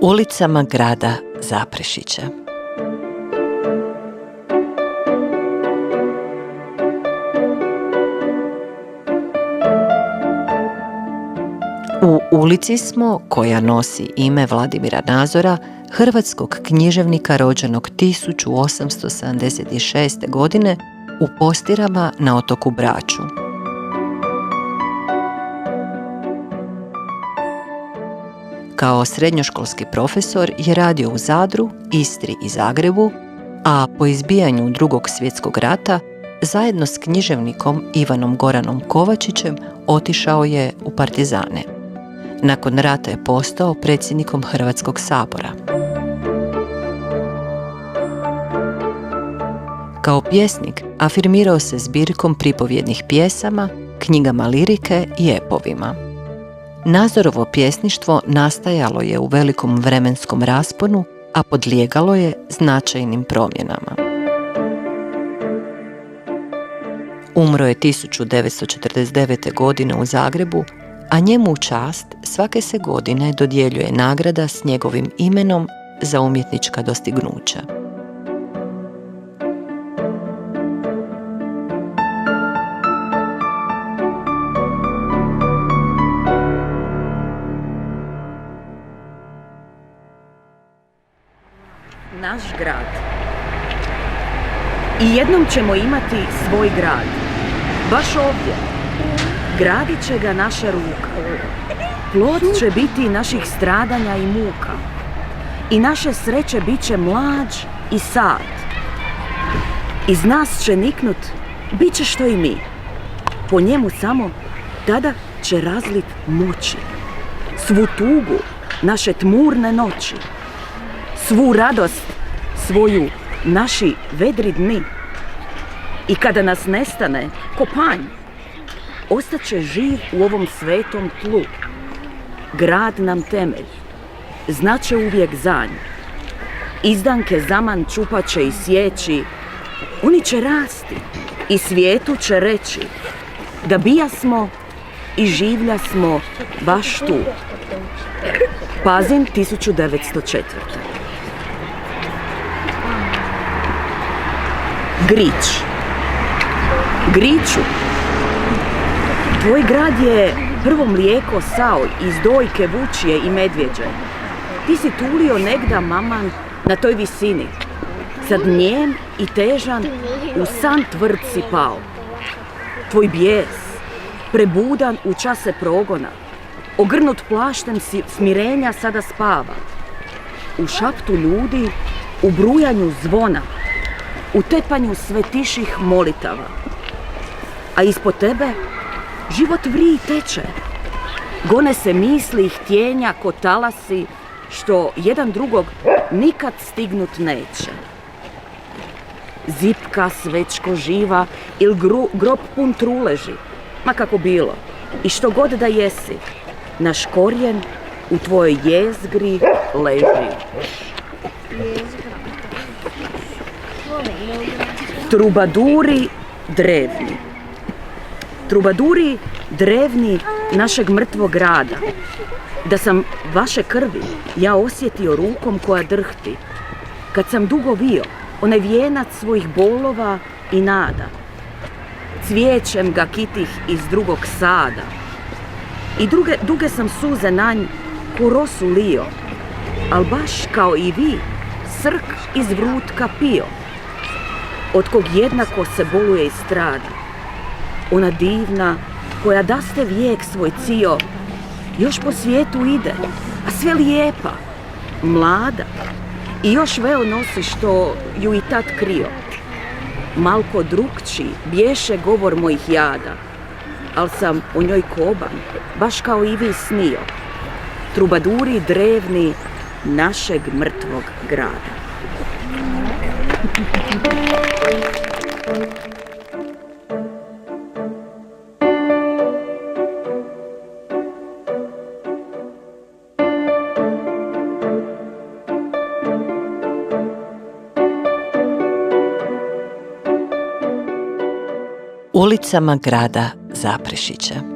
Ulicama grada Zaprešića. U ulici smo koja nosi ime Vladimira Nazora, hrvatskog književnika rođenog 1876. godine u Postirama na otoku Braču. Kao srednjoškolski profesor je radio u Zadru, Istri i Zagrebu, a po izbijanju Drugog svjetskog rata zajedno s književnikom Ivanom Goranom Kovačićem otišao je u partizane. Nakon rata je postao predsjednikom Hrvatskog sabora. Kao pjesnik afirmirao se zbirkom pripovjednih pjesama, knjigama lirike i epovima. Nazorovo pjesništvo nastajalo je u velikom vremenskom rasponu, a podlijegalo je značajnim promjenama. Umro je 1949. godine u Zagrebu, a njemu u čast svake se godine dodjeljuje nagrada s njegovim imenom za umjetnička dostignuća. Naš grad. I jednom ćemo imati svoj grad. Baš ovdje. Gradit će ga naša ruka. Plod će biti naših stradanja i muka. I naše sreće bit će mlađ i sad. Iz nas će niknut, bit će što i mi. Po njemu samo tada će razlit moći. Svu tugu naše tmurne noći. Svu radost svoju naši vedri dni. I kada nas nestane ko panj, ostaće živ u ovom svetom tlu. Grad nam temelj, znaće uvijek zanj. Izdanke zaman čupat će i sjeći. Oni će rasti i svijetu će reći da bija smo i življa smo baš tu. Pazin, 1904. Grič. Griču, tvoj grad je prvo mlijeko sao iz dojke vučije i medvjeđe. Ti si tulio negda maman na toj visini. Sad njem i težan u san tvrd si pao. Tvoj bijes, prebudan u čase progona, ogrnut plaštem smirenja sada spava. U šaptu ljudi, u brujanju zvona, u tepanju sve tiših molitava. A ispod tebe život vri i teče. Gone se misli i htjenja ko talasi što jedan drugog nikad stignut neće. Zipka, svečko živa ili grob pun truleži, ma kako bilo. I što god da jesi, naš korijen u tvojoj jezgri leži. Trubaduri drevni. Trubaduri drevni našeg mrtvog grada. Da sam vaše krvi ja osjetio rukom koja drhti. Kad sam dugo vio onaj vijenac svojih bolova i nada. Cvijećem ga kitih iz drugog sada. I duge sam suze na nj ko rosu lio. Al baš kao i vi, srk iz vrutka pio. Od kog jednako se boluje i strada. Ona divna, koja daste vijek svoj cio, još po svijetu ide, a sve lijepa, mlada, i još veo nosi što ju i tad krio. Malko drukčiji bješe govor mojih jada, al sam o njoj koban, baš kao i vi snio. Trubaduri drevni našeg mrtvog grada. Ulicama grada Zaprešića.